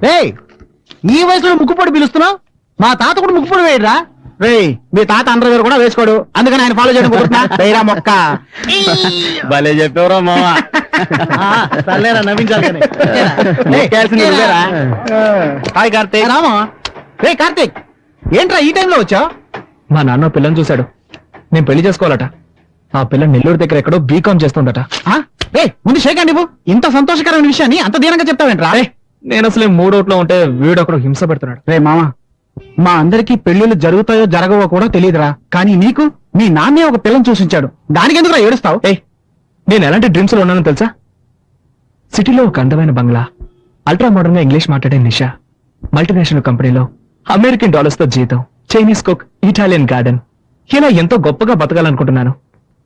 రేయ్ ఈ వయసులో ముక్కుపొడి పిలుస్తున్నావు? మా తాత కూడా ముక్కుపొడి వేయరా? రేయ్ మీ తాత అండర్వేర్ కూడా వేసుకోడు, అందుకని ఆయన ఫాలో చేయడం కుదురుతున్నా. రేయరా మొక్క. భలే చెప్పేవరా మామ. సర్లేరా నవ్వించాలి కానీ. మొక్కాల్సింది నువ్వేరా? హాయ్ కార్తీక్. రామా. రే కార్తీక్, ఏంట్రా ఈ టైంలో వచ్చావు? మా నాన్న పిల్లని చూశాడు, నేను పెళ్లి చేసుకోవాలట. ఆ పిల్ల నెల్లూరు దగ్గర ఎక్కడో బీకాం చేస్తుందట. రే ముందు షేక్ అండి, ఇంత సంతోషకరమైన విషయాన్ని అంత దీనంగా చెప్తావేంట్రా? నేను అసలు మూడోట్లో ఉంటే వీడొకడు హింస పెడుతున్నాడు. రే మామా, మా అందరికీ పెళ్లిళ్ళు జరుగుతాయో జరగవో కూడా తెలియదురా, కానీ నీకు మీ నాన్నే ఒక పిల్లని చూసించాడు, దానికి ఎందుకురా ఏడుస్తావు? నేను ఎలాంటి డ్రీమ్స్ లో ఉన్నానో తెలుసా? సిటీలో ఒక అందమైన బంగ్లా, అల్ట్రా మోడర్న్ గా ఇంగ్లీష్ మాట్లాడే నిషా, మల్టీనేషనల్ కంపెనీలో అమెరికన్ డాలర్స్ తో జీతం, చైనీస్ కుక్, ఇటాలియన్ గార్డెన్, ఇలా ఎంతో గొప్పగా బతకాలనుకుంటున్నాను.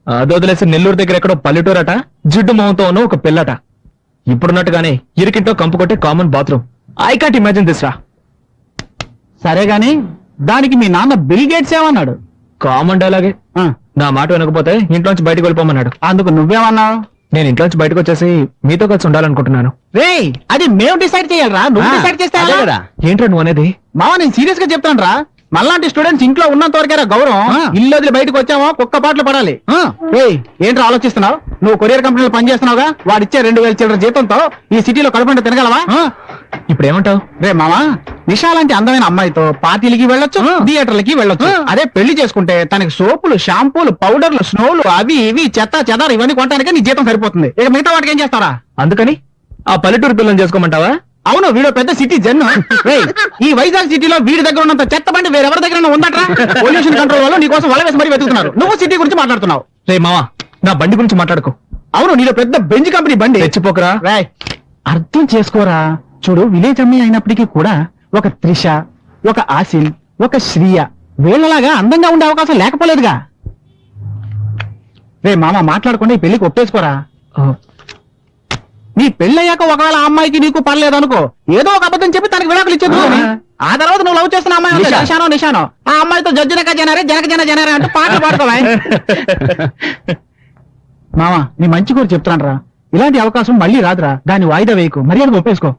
అది వదిలేసి నెల్లూరు దగ్గర ఎక్కడో పల్లెటూరట, జిడ్డు మొహంతో ఉన్న ఒక పిల్లట. ఇప్పుడున్నట్టుగానే ఇరికింటో కంపు కొట్టే common bathroom. I can't imagine this రా. సరే గాని దానికి మీ నాన్న బిల్ గేట్స్ ఏమన్నాడు? కామన్ డైలాగే. నా మాట వినకపోతే ఇంట్లోంచి బయటకు వెళ్ళిపోమన్నాడు. అందుకు నువ్వేమన్నావు? నేను ఇంట్లోంచి బయటకు వచ్చేసి మీతో కలిసి ఉండాలనుకుంటున్నాను. రేయ్ అది మేము డిసైడ్ చేయాలరా, నువ్వు డిసైడ్ చేస్తే ఎలా? ఏంట్రా నువ్వు అనేది? మావా నేను సీరియస్ గా చెప్తాను రా, మళ్ళాంటి స్టూడెంట్స్ ఇంట్లో ఉన్నంత వరకేరా గౌరవం. ఇల్లు వదిలి బయటకు వచ్చామో కుక్క పాటలు పడాలి. ఏంట్రా ఆలోచిస్తున్నావు? నువ్వు కొరియర్ కంపెనీలో పనిచేస్తున్నావుగా, వాడిచ్చే 2000 చిల్లర జీతంతో ఈ సిటీలో కడుపుంటే తినగలవా? ఇప్పుడు ఏమంటావు? రే మామా, నిషా లాంటి అందమైన అమ్మాయితో పార్టీలకి వెళ్ళొచ్చు, థియేటర్లకి వెళ్ళొచ్చు. అదే పెళ్లి చేసుకుంటే తనకి సోపులు, షాంపూలు, పౌడర్లు, స్నోలు, అవి ఇవి చెత్త చెదారు ఇవన్నీ కొనడానికి నీ జీతం సరిపోతుంది. ఇక మిగతా వాటికి ఏం చేస్తారా? అందుకని ఆ పల్లెటూరు పిల్లని చేసుకోమంటావా? అవును, వీడు పెద్ద సిటీ జన్. ఈ వైజాగ్ సిటీలో వీడి దగ్గర ఉన్నంత చెత్త బండి వేరెవరి దగ్గర ఉందట్రా? పొల్యూషన్ కంట్రోల్ వాళ్ళు నీ కోసం వల వేసి మరీ వెతుకుతున్నారు, నువ్వు సిటీ గురించి మాట్లాడుతున్నావు. రే మావా, నా బండి గురించి మాట్లాడుకో. అవును, నీలో పెద్ద బెంజ్ కంపెనీ బండి. తెచ్చిపోకరా. అర్థం చేసుకోరా. చూడు, విలేజ్ అమ్మాయి అయినప్పటికీ కూడా ఒక త్రిష, ఒక ఆసిల్, ఒక శ్రీయ వీళ్ళలాగా అందంగా ఉండే అవకాశం లేకపోలేదుగా. రే మామ, మాట్లాడకుండా ఈ పెళ్లికి ఒప్పేసుకోరా. నీ పెళ్ళయ్యాక ఒకవేళ ఆ అమ్మాయికి నీకు పర్లేదు అనుకో, ఏదో ఒక అబద్ధం చెప్పి తనకి విడాకులు ఇచ్చేది. ఆ తర్వాత నువ్వు లవ్ చేస్తున్న అమ్మాయి నిషానో ఆ అమ్మాయితో జడ్జినక జనారే జనక జనారే అంటూ పాటలు పాడుకోవా. మామ నీ మంచి కూడా చెప్తాను రా, ఇలాంటి అవకాశం మళ్ళీ రాదురా, దాన్ని వాయిదా వేయకు, మర్యాదగా ఒప్పేసుకో.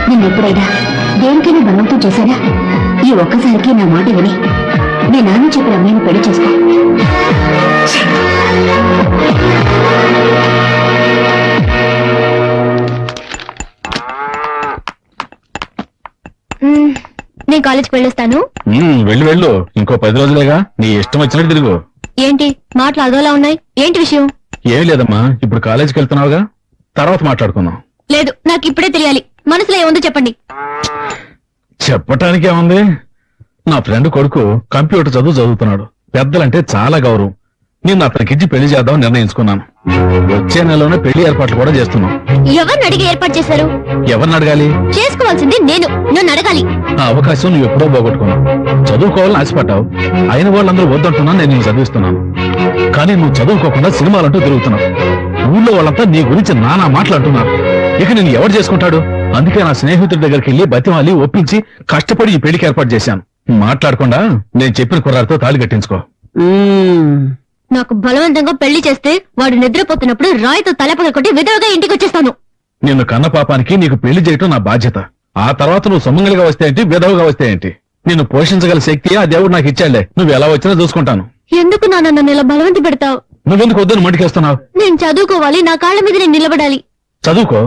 నేను ఎప్పుడైనా దేనికైనా బలవంతం చేశానా? ఈ ఒక్కసారికి నా మాట విని మీ నాన్న చెప్పిన అమ్మాయిని పెళ్లి చేసుకో. నేను కాలేజ్కి వెళ్ళొస్తాను. వెళ్ళు వెళ్ళు, ఇంకో 10 రోజులేగా, నీ ఇష్టం వచ్చినట్టు తిరుగు. ఏంటి మాటలు అదోలా ఉన్నాయి? ఏంటి విషయం? ఏం లేదమ్మా, ఇప్పుడు కాలేజీకి వెళ్తున్నావుగా, తర్వాత మాట్లాడుకుందాం. లేదు, నాకు ఇప్పుడే తెలియాలి. మనసులో ఏముందో చెప్పండి. చెప్పటానికి ఏముంది, నా ఫ్రెండ్ కొడుకు కంప్యూటర్ చదువుతున్నాడు. పెద్దలంటే చాలా గౌరవం. నేను అతనికిచ్చి పెళ్లి చేద్దామని నిర్ణయించుకున్నాను. వచ్చే నెలలోనే పెళ్లి ఏర్పాట్లు కూడా చేస్తున్నాం. ఎవరిని అడిగి ఏర్పాటు చేశారు? ఎవరిని అడగాలి? చేసుకోవాల్సింది నేను, నన్ను అడగాలి. ఆ అవకాశం నువ్వు ఎప్పుడో పోగొట్టుకున్నావు. చదువుకోవాలని ఆశపడ్డావు, అయిన వాళ్ళందరూ వద్దంటున్నా నేను నిన్ను చదివిస్తున్నాను. కానీ నువ్వు చదువుకోకుండా సినిమాలంటూ తిరుగుతున్నావు. ఊళ్ళో వాళ్ళంతా నీ గురించి నానా మాట్లాడుతున్నారు. ఇక నేను ఎవరు చేసుకుంటాడు? అందుకే నా స్నేహితుడి దగ్గరికి వెళ్ళి బతిమాలి ఒప్పించి కష్టపడి ఈ పెళ్లికి ఏర్పాటు చేశాను. మాట్లాడకుండా నేను చెప్పిన కుర్రాడితో తాళి కట్టించుకో. నాకు బలవంతంగా పెళ్లి చేస్తే వాడు నిద్రపోతున్నప్పుడు రాయితో తలపగొట్టి విధవగా ఇంటికి వచ్చేస్తాను. నిన్ను కన్న పాపానికి నీకు పెళ్లి చేయటం నా బాధ్యత. ఆ తర్వాత నువ్వు సుమంగలిగా వస్తే ఏంటి, విధవగా వస్తే ఏంటి, నిన్ను పోషించగల శక్తి ఆ దేవుడు నాకు ఇచ్చాడులే. నువ్వు ఎలా వచ్చినా చూసుకుంటాను. ఎందుకు నాన్న నన్ను ఇలా బలవంత పెడతావు? నువ్వెందుకు వద్దని మంటికేస్తున్నావు? నేను చదువుకోవాలి, నా కాళ్ళ మీద నేను నిలబడాలి. చదువుకో,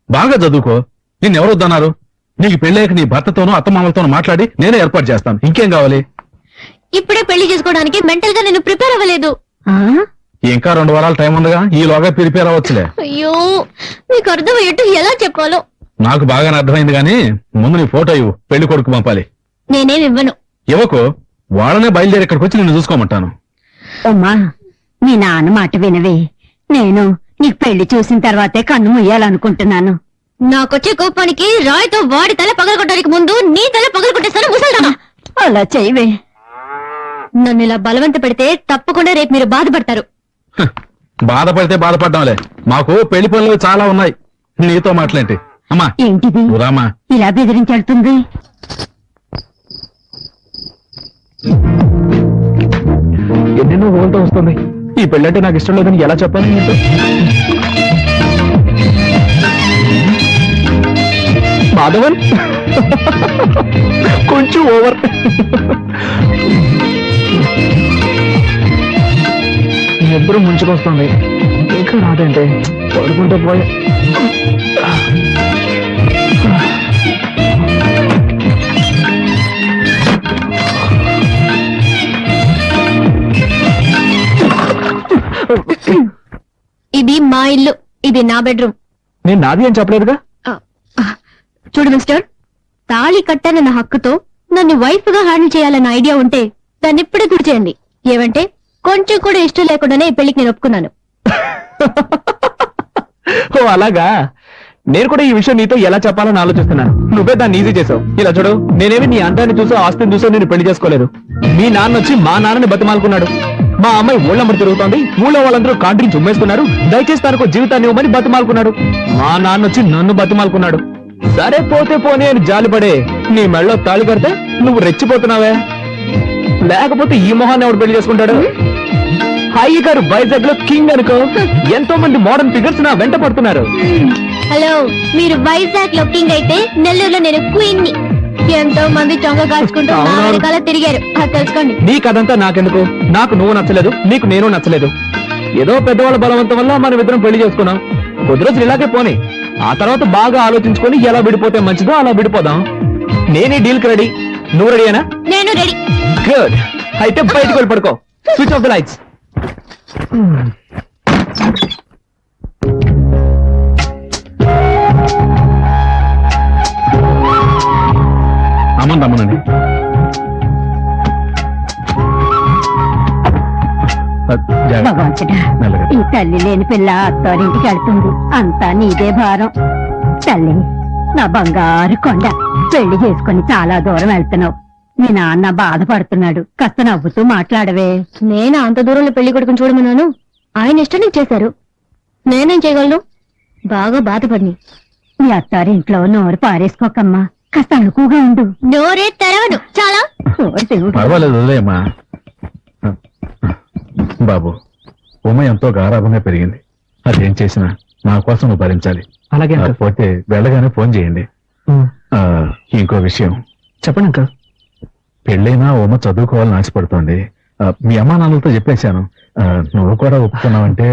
బాగా చదువుకో. నిన్నెవరు వద్దన్నారు? నీకు పెళ్ళాక నీ భర్తతోనూ అత్తమామలతోనూ మాట్లాడి నేనే ఏర్పాటు చేస్తాను. ఇంకేం కావాలి? ఇప్పుడే పెళ్లి చేసుకోవడానికి మెంటల్ గా నేను ప్రిపేర్ అవ్వలేదు. ఇంకా 2 వారాల టైం ఉందిగా, ఈలోగా ప్రిపేర్ అవ్వచ్చులే. అయ్యో, మీకు అర్థమయ్యేట్టు ఎలా చెప్పాలో నాకు బాగానే అర్థమైంది గానీ ముందు నీ ఫోటో ఇవ్వు, పెళ్లి కొడుకు పంపాలి. నేనేం ఇవ్వను. ఇవ్వకు, వాళ్ళనే బయలుదేరి ఇక్కడికి వచ్చి నిన్ను చూసుకోమంటాను. అమ్మా, మీ నాన్న మాట వినవే. నేను నీకు పెళ్లి చూసిన తర్వాతే కన్ను ముయ్యాలనుకుంటున్నాను. నాకొచ్చే కోపానికి రాయితో వాడి తల పగలగొట్టడానికి ముందు నీ తల పగలగొట్టేస్తాను ముసల్దానా. అలా చేయవే. నన్ను ఇలా బలవంత పెడితే తప్పకుండా రేపు మీరు బాధపడతారు. బాధపడితే బాధపడ్డాంలే, మాకు పెళ్లి పనులు చాలా ఉన్నాయి. నీతో మాట్లాంటి అమ్మా ఏంటిది నువ్వు రామా. ఇలా బెదిరించాడుతుంది? ఎన్నెన్నో ఊళ్ళతో వస్తుంది. ఈ పెళ్ళంటే నాకు ఇష్టం లేదని ఎలా చెప్పాను ఏంటో. మాధవన్ కొంచెం ఓవర్. ఎప్పుడు ముంచుకొస్తుంది, ఇంకా రాదంటే పడుకుంటే పోయా. ఇది మా ఇల్లు, ఇది నా బెడ్రూమ్. నేను నాది అని చెప్పలేదుగా. చూడు మిస్టర్, తాళి కట్టానన్న హక్కుతో నన్ను వైఫ్ గా హ్యాండిల్ చేయాలన్న ఐడియా ఉంటే దాన్ని ఇప్పుడే గుర్చేయండి. ఏమంటే కొంచెం కూడా ఇష్టం లేకుండానే ఈ పెళ్లికి నేను ఒప్పుకున్నాను. ఓ అలాగా. నేను కూడా ఈ విషయం నీతో ఎలా చెప్పాలని ఆలోచిస్తున్నాను. నువ్వే దాన్ని ఈజీ చేసావు. ఇలా చూడు, నేనేమి నీ అందాన్ని చూసో ఆస్తిని చూసో నేను పెళ్లి చేసుకోలేదు. మీ నాన్న వచ్చి మా నాన్నని బతిమాలుకున్నాడు. మా అమ్మాయి ఊళ్ళమ్మడి తిరుగుతోంది, ఊళ్ళో వాళ్ళందరూ కాంట్రించి ఉమ్మేస్తున్నారు, దయచేసి తనకు జీవితాన్ని ఇవ్వమని బతిమాలుకున్నాడు. మా నాన్న వచ్చి నన్ను బతిమాలుకున్నాడు. సరే పోతే పోనీ అని జాలిపడే నీ మెళ్ళో తాళి కడితే నువ్వు రెచ్చిపోతున్నావే. లేకపోతే ఈ మొహాన్ని ఎవడు పెళ్లి చేసుకుంటాడు? హాయి గారు వైజాగ్ లో కింగ్ అనుకో. ఎంతో మంది మోడర్న్ ఫిగర్స్ నా వెంట పడుతున్నారు. హలో, మీరు వైజాగ్ లో కింగ్ అయితే నెల్లూరులో నేను క్వీన్ ని. ఎంతో మంది చొంగ కాచుకుంటూ నా అవునవును. వెనకాల తిరిగారు, అది తెలుసుకోండి. నీకదంతా నాకెందుకు? నాకు నువ్వు నచ్చలేదు, నీకు నేను నచ్చలేదు. ఏదో పెద్దవాళ్ళ బలవంతం వల్ల మనం ఇద్దరం పెళ్లి చేసుకున్నాం. కొద్ది రోజులు ఇలాగే పోనీ, ఆ తర్వాత బాగా ఆలోచించుకొని ఎలా విడిపోతే మంచిదో అలా విడిపోదాం. నేనే డీల్ కి రెడీ. నువ్వు రెడీనా? నేను రెడీ. గుడ్. అయితే బయటకు వెళ్ళి పడుకో. Switch off the lights. అమ్మని రమ్మనండి. జాగ్రత్త. భగవంతుడా, మెల్లగా. ఈ తల్లి లేని పిల్ల అత్తారింటికి వెళ్తుంది. అంతా నీదే భారం. తల్లి, నా బంగారు కొండ, పెళ్లి చేసుకుని చాలా దూరం వెళ్తున్నావు. మీ నాన్న బాధపడుతున్నాడు, కాస్త నవ్వుతూ మాట్లాడవే. నేను అంత దూరంలో పెళ్లి కొడుకుని చూడమన్నాను, ఆయన ఇష్టం నీకు చేశారు. నేనేం చేయగలను? బాగా బాధపడి. మీ అత్తారింట్లో నోరు పారేసుకోకమ్మా, కాస్త అణుకుగా ఉండు. నోరే తెరవను, చాలా. నోరు తెరువు. పర్వాలేదు వదిలేయమ్మా. బాబు, ఉమ్మ ఎంతో గారాభంగా పెరిగింది. అదేం చేసినా నా కోసం నువ్వు భరించాలి. అలాగే అంకుల్. పోతే వెళ్ళగానే ఫోన్ చేయండి. ఆ, ఇంకో విషయం, చెప్పండి అంకుల్. పెళ్ళైనా ఉమ్మ చదువుకోవాలని ఆశపడుతోంది. మీ అమ్మా నాన్నలతో చెప్పేశాను. నువ్వు కూడా ఒప్పుకున్నావంటే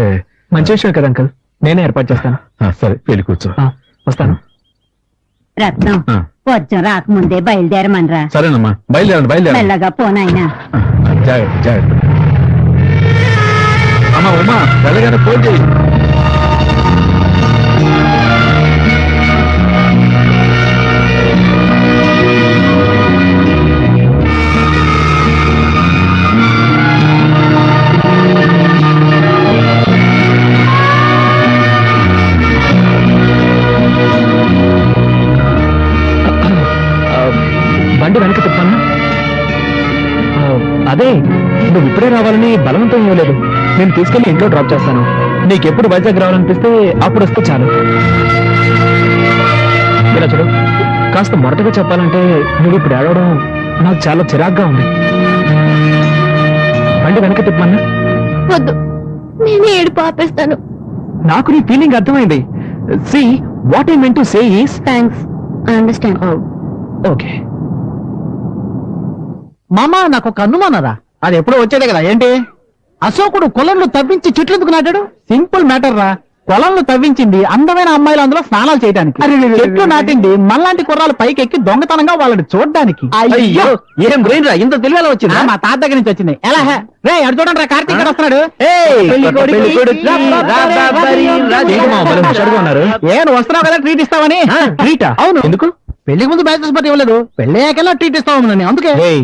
మంచి విషయం కదా అంకుల్, నేనే ఏర్పాటు చేస్తాను. సరే వెళ్ళి కూర్చో. వస్తాను. రత్నం, ఆ. వర్జం రాకముందే బయలుదేరమనరా. సరేనమ్మా, బయలుదేరండి బయలుదేరండి. మెల్లగా పోనాయనా. జాగ్రత్త జాగ్రత్త. అమ్మా ఉమ్మా, వెళ్ళగానే ఫోన్ చేయి. బండి వెనక తిప్పాను. అదే, నువ్వు ఇప్పుడే రావాలని బలవంతం ఇవ్వలేదు. నేను తీసుకెళ్లి ఇంట్లో డ్రాప్ చేస్తాను. నీకెప్పుడు వైజాగ్ రావాలనిపిస్తే అప్పుడు వస్తే చాలు. ఇలా చూడు, కాస్త మొరటగా చెప్పాలంటే నువ్వు ఇప్పుడు ఏడవడం నాకు చాలా చిరాగ్గా ఉంది. బండి వెనక తిప్పమన్నా. వద్దు, నేనే ఏడుపు ఆపేస్తాను. నాకు నీ ఫీలింగ్ అర్థమైంది. See what I meant to say is thanks, I understand. Okay. మామా, నాకు ఒక అనుమానరా. అది ఎప్పుడో వచ్చేదే కదా. ఏంటి? అశోకుడు కొలంలో తవ్వించి చెట్లు ఎందుకు నాటాడు? సింపుల్ మ్యాటర్ రా. కొలంలో తవ్వించింది అందమైన అమ్మాయిలు అందులో స్నానాలు చేయడానికి. చెట్లు నాటింది మనలాంటి కుర్రాలు పైకెక్కి దొంగతనంగా వాళ్ళని చూడడానికి. అయ్యో, ఏం బ్రెయిన్ రా, ఇంత తెలివేలా వచ్చిందా? మా తాత దగ్గర నుంచి వచ్చింది. ఎలా హే? రే అడు చూడండి రా, కార్తీక్ గారు వస్తున్నాడు. ఏ నువ్వు వస్తున్నావు కదా ట్రీట్ ఇస్తావని. ట్రీటా? అవును. ఎందుకు? పెళ్లికి ముందు బ్యాచెస్ బట్టి ఇవ్వలేదు, పెళ్లి అయ్యాకెలా ట్రీట్ ఇస్తావు అందుకే. ఏయ్,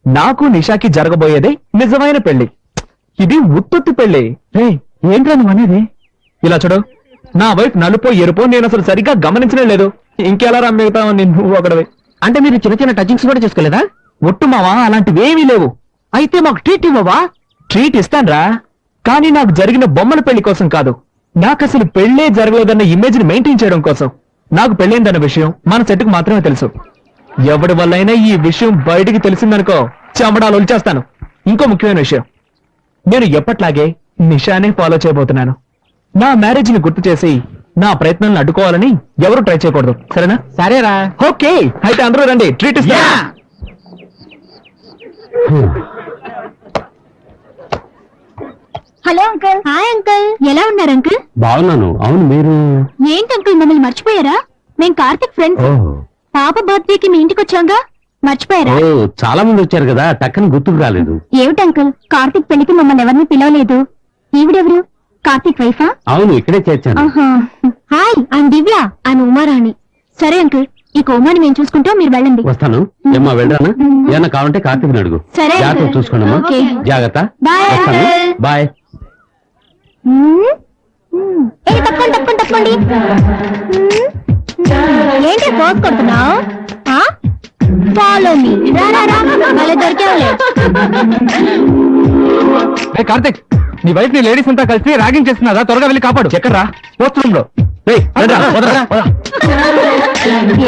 నాకు నిషాకి జరగబోయేదే నిజమైన పెళ్లి. ఇది ఉత్పత్తి పెళ్లి. రే ఏంట్రా నువ్వు అనేది? ఇలా చూడు, నా వైఫ్ నలుపో ఎరుపో నేను అసలు సరిగ్గా గమనించనే లేదు. ఇంకెలా రమ్మిగుతావు నువ్వు ఒకడవి. అంటే మీరు చిన్న చిన్న టచింగ్స్ కూడా చేసుకోలేదా? ఒట్టు మావా, అలాంటివేమీ లేవు. అయితే మాకు ట్రీట్ ఇవ్వవా? ట్రీట్ ఇస్తాన్రా, కానీ నాకు జరిగిన బొమ్మల పెళ్లి కోసం కాదు. నాకు అసలు పెళ్లే జరగలేదన్న ఇమేజ్ ని మెయింటైన్ చేయడం కోసం. నాకు పెళ్ళైందన్న విషయం మన సెట్కు మాత్రమే తెలుసు. ఎవడి వల్లైనా ఈ విషయం బయటికి తెలిసిందనుకో చెమడాలు ఒలిచేస్తాను. ఇంకో ముఖ్యమైన విషయం, నేను ఎప్పట్లాగే నిషానే ఫాలో చేయబోతున్నాను. నా మ్యారేజ్ ని గుర్తు చేసి నా ప్రయత్నాలను అడ్డుకోవాలని ఎవరు ట్రై చేయకూడదు, సరేనా? సరేరా. ఓకే, అయితే అందరూ రండి, ట్రీట్ ఇస్తా. Hello uncle. హాయ్ అంకుల్, ఎలా ఉన్నారు అంకుల్? బాగున్నాను. అవును, మీరు? ఏంటి అంకుల్ మమ్మల్ని మర్చిపోయారా? మేము కార్తిక్ ఫ్రెండ్స్. పాప బర్త్డేకి మీ ఇంటికి వచ్చాంగా, మర్చిపోయారా? ఓ, చాలా మంది వచ్చారు కదా, టక్కని గుర్తుకు రాలేదు. ఏమిటి అంకుల్, కార్తిక్ పెళ్లికి మమ్మల్ని ఎవరిని పిలవలేదు. ఈవిడెవరు? కార్తిక్ వైఫా? అవును, ఇక్కడే చేర్చాను. Hi, I'm Divya. I'm Uma Rani. సరే అంకుల్, ఇక ఉమాని మేము చూసుకుంటాం, మీరు వెళ్ళండి. వస్తాను. ఏమ్మా, వెళ్ళరానా? ఏమన్నా కావాలంటే కార్తీక్ అడుగు. సరే, జాగ్రత్త అంకుల్. చూసుకోండమ్మా. ఓకే. జాగ్రత్త. బాయ్, వస్తాను. అంకుల్. బాయ్. తప్పండి. ఏంటి పోజ్ కొడుతున్నావు? Follow me. మళ్ళీ దొరికేవాలే. కార్తిక్, నీ వైఫ్ ని లేడీస్ అంతా కలిసి ర్యాగింగ్ చేస్తున్నారా? త్వరగా వెళ్ళి కాపాడు. ఎక్కడ్రా? పోస్ట్ రూమ్ లో.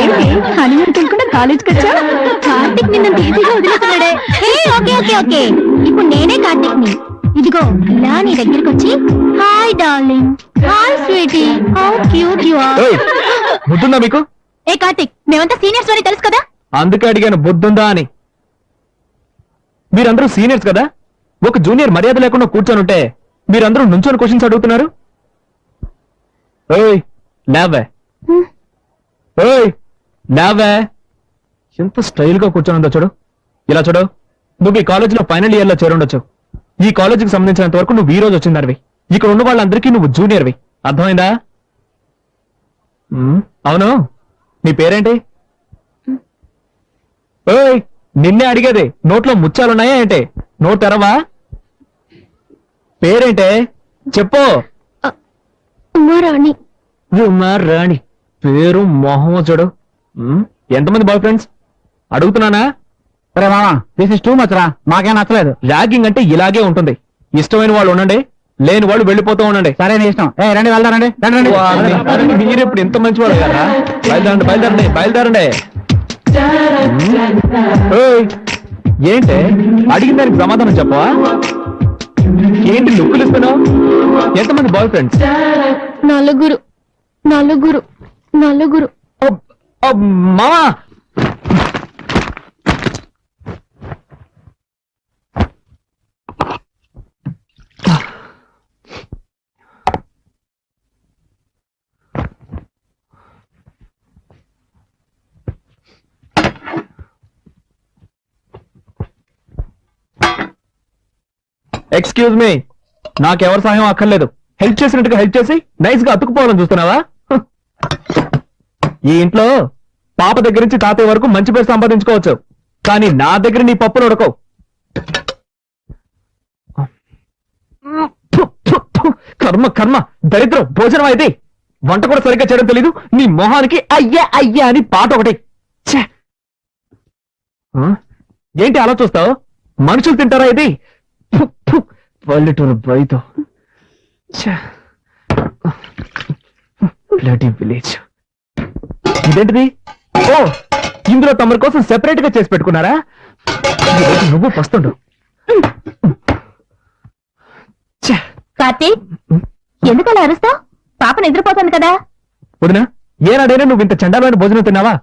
ఏంటి హనీమూన్ తినకుండా కాలేజ్కి వచ్చా? కార్తిక్ నిన్ను ఈజీగా వదిలేస్తున్నాడే. ఓకే ఓకే ఓకే, ఇప్పుడు నేనే కార్తిక్ ని. ఇదిగో ఇలా నీ దగ్గరికి వచ్చి, hi darling, hi sweetie, how cute you are. బుద్ధుందా మీకు? ఏ కార్తిక్, మేమంతా సీనియర్స్ అని తెలుసు కదా. అందుకే అడిగాను బుద్ధుందా అని. మీరందరూ సీనియర్స్ కదా, ఒక జూనియర్ మర్యాద లేకుండా కూర్చొని ఉంటే మీరందరూ నుంచొని క్వశ్చన్స్ అడుగుతున్నారు. ఓయ్ లేవే, ఓయ్ లేవే. ఎంత స్టైల్ గా కూర్చొని ఉందో చూడు. ఇలా చూడు, నువ్వు ఈ కాలేజీలో ఫైనల్ ఇయర్ లో చేరుండొచ్చు. ఈ కాలేజీకి సంబంధించినంత వరకు నువ్వు ఈ రోజు వచ్చిందనివి. ఇక్కడ ఉన్న వాళ్ళందరికీ నువ్వు జూనియర్వి, అర్థమైందా? అవును, నీ పేరేంటి? ఓయ్, నిన్నే అడిగేది. నోట్లో ముత్యాలున్నాయా ఏంటి? నోట్ తెరవా? పేరేంటే చెప్పు. ఉమారాణి. రాణి పేరు మొహం చూడు. ఎంతమంది బాయ్ ఫ్రెండ్స్ అడుగుతున్నానా? సరే మామా, దిస్ ఇస్ టూ మచ్ రా, మాకేం నచ్చలేదు. ర్యాగింగ్ అంటే ఇలాగే ఉంటుంది. ఇష్టమైన వాళ్ళు ఉండండి, లేని వాళ్ళు వెళ్ళిపోతూ ఉండండి. సరే నీ ఇష్టం. రండి వెళ్దారండి. మీరు ఇప్పుడు ఎంత మంచి వాళ్ళు కదా. బయలుదేరండి బయలుదేరండి. ఓయ్, ఏంటి అడిగిన దానికి సమాధానం చెప్పవా? ఏంటి లుక్కులు ఇస్తున్నావు? ఎంతమంది బాయ్ ఫ్రెండ్స్? నలుగురు. మామా, ఎక్స్క్యూజ్ మీ, నాకెవరి సహాయం అక్కర్లేదు. హెల్ప్ చేసినట్టుగా హెల్ప్ చేసి నైస్ గా అతుకుపోవాలని చూస్తున్నావా? ఈ ఇంట్లో పాప దగ్గర నుంచి తాతయ్య వరకు మంచి పేరు సంపాదించుకోవచ్చు, కానీ నా దగ్గర నీ పప్పులు ఉడకవు. కర్మ కర్మ, దరిద్రం, భోజనం అయితే వంట కూడా సరిగ్గా చేయడం తెలీదు. నీ మొహానికి అయ్యా అయ్యా అని పాట ఒకటి. ఛే! ఏంటి అలా చూస్తావు? మనుషులు తింటారా ఇది? పల్లెటూరు బయతో విలేజ్. ఇదేంటిది? ఓ, ఇందులో తమరి కోసం సెపరేట్ గా చేసి పెట్టుకున్నారా? నువ్వు పస్తుండు. కార్తీక్, ఎందుకు అలా అరుస్తావు? పాప నిద్రపోతుంది కదా. వదినా, ఏనాడైనా నువ్వు ఇంత చండాలమైన భోజనం తిన్నావా?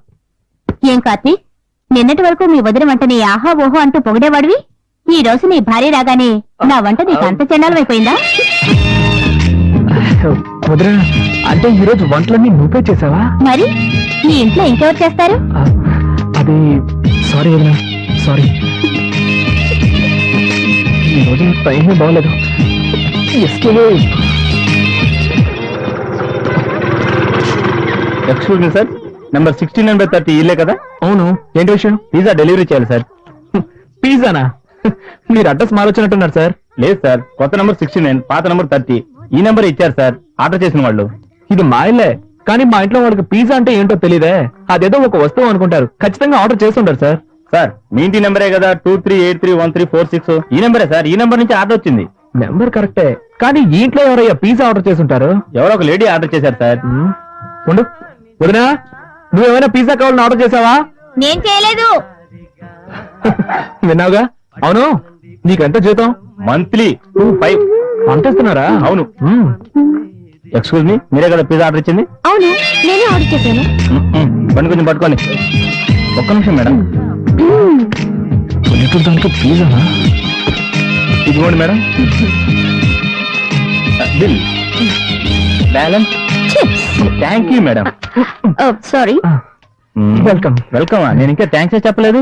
ఏం కార్తీక్, నిన్నటి వరకు మీ వదిన వంటని ఆహా ఓహో అంటూ పొగిడేవాడివి. ఈ రోజు నీ భార్య రాగానే నా వంట నీకు అంత చండాలం అయిపోయిందా? వదినా, అంటే ఈ రోజు వంటలన్నీ నువ్వే చేసావా? మరి ఈ ఇంట్లో ఇంకెవరు చేస్తారు? అది సారీ వదినా, సారీ. ఈ రోజు టైమే బాగలేదు. ఎక్స్క్యూజ్ మీ సార్, నెంబర్ 16/30 ఇల్లే కదా? అవును, ఏంటి విషయం? పిజ్జా డెలివరీ చేయాలి సార్. పిజ్జానా? మీరు అడ్రస్ మారొచ్చినట్టున్నారు సార్. లేదు సార్, కొత్త నెంబర్ 69, పాత నెంబర్ 30. ఈ నెంబర్ ఇచ్చారు సార్ ఆర్డర్ చేసిన వాళ్ళు. ఇది మా ఇల్లే, కానీ మా ఇంట్లో వాళ్ళకి పిజ్జా అంటే ఏంటో తెలియదే. అదేదో ఒక వస్తువు అనుకుంటారు. ఖచ్చితంగా ఆర్డర్ చేస్తుంటారు సార్. సార్, మీ ఇంటి నెంబరే కదా 23831346. ఈ నెంబరే సార్, ఈ నెంబర్ నుంచి ఆర్డర్ వచ్చింది. నెంబర్ కరెక్టే, కానీ ఈ ఇంట్లో ఎవరయ్యా పిజ్జా ఆర్డర్ చేస్తుంటారు? ఎవరో ఒక లేడీ ఆర్డర్ చేశారు సార్. ఉండు, వదినా నువ్వేమైనా పిజ్జా కావాలని ఆర్డర్ చేసావా? నేను చేయలేదు. విన్నావుగా. అవును నీకెంత జీతం? మంత్లీ 25. అంతేస్తున్నారా? అవును. ఎక్స్క్యూజ్ మీ, మీరే కదా పిజ్జా ఆర్డర్ ఇచ్చింది? అవును, నేనే ఆర్డర్ చేశాను. బండి కొంచెం పట్టుకోండి. ఒక్క నిమిషం మేడం. దాంట్లో పిజ్జానా? ఇదిగోండి madam. Bill balance. Thank you madam. Sorry. Welcome. Welcome. నేను ఇంకా థ్యాంక్స్ చెప్పలేదు.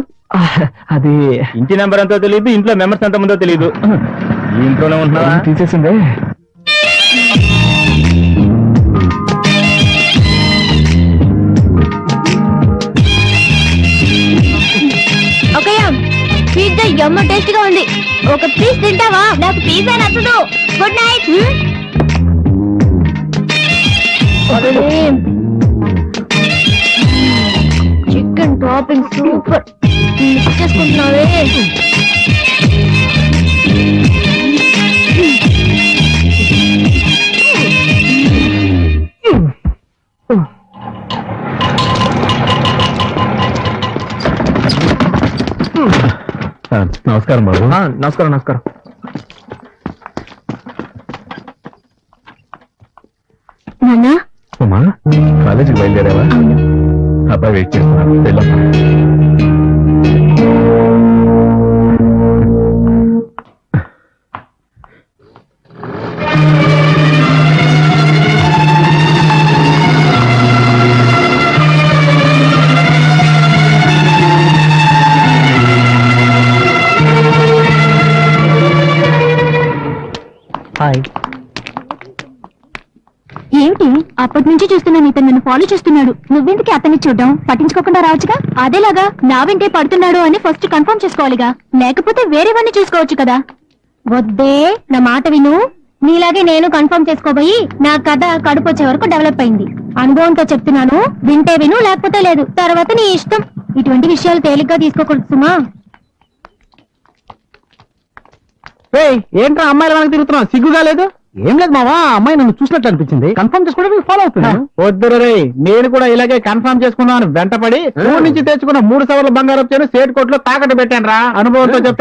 అది ఇంటి నెంబర్ ఎంతో తెలియదు, ఇంట్లో మెంబర్స్ ఎంత మందో తెలియదు. ఈ ఇంట్లోనే ఉంటున్నావా? తీసేసిందే. ఓకేయా, పిజ్జా యమ్మ టేస్ట్ గా ఉంది. ఒక పీస్ తింటావా? నాకు పిజ్జా నచ్చదు. Good night. Chicken topping super. Mix చేసుకుంటున్నావే. నమస్కారం బాబు. నమస్కారం. నమస్కారం. నాన్నా, అమ్మా కాలేజీకి బయలుదేరావా? అబ్బాయి వెయిట్ చేస్తున్నాను. వెళ్ళమ్మా. హాయ్. ఏమిటి అప్పటి నుంచి చూస్తున్నాను, ఇతను నన్ను ఫాలో చేస్తున్నాడు. నువ్వెందుకు అతన్ని చూడడం? పట్టించుకోకుండా రావచ్చుగా. అదేలాగా నా వెంటే పడుతున్నాడు అని ఫస్ట్ కన్ఫర్మ్ చేసుకోవాలిగా, లేకపోతే వేరేవన్నీ చూసుకోవచ్చు కదా. వద్దే, నా మాట విను. నీలాగే నేను కన్ఫర్మ్ చేసుకోబోయి నా కథ కడుపు వచ్చే వరకు డెవలప్ అయింది. అనుభవంతో చెప్తున్నాను, వింటే విను, లేకపోతే లేదు. తర్వాత నీ ఇష్టం. ఇటువంటి విషయాలు తేలిగ్గా తీసుకోకూడదు సుమా. ఏంట్రా అమ్మాయిల వెనక తిరుగుతున్నావు? సిగ్గుగా లేదు? ఏం లేదు మావా, అమ్మాయి నన్ను చూసినట్లు అనిపించింది. కన్ఫర్మ్ చేసుకోవడానికి ఫాలో అవుతున్నాను. వద్దురు రే, నేను కూడా ఇలాగే కన్ఫర్మ్ చేసుకున్నాను. వెంటపడి ఊరి నుంచి తెచ్చుకున్న 3 సవర్ల బంగారం చేను సేట్ కోట్లో తాకట్టు పెట్టాను రా. అనుభవంతో చెప్తా.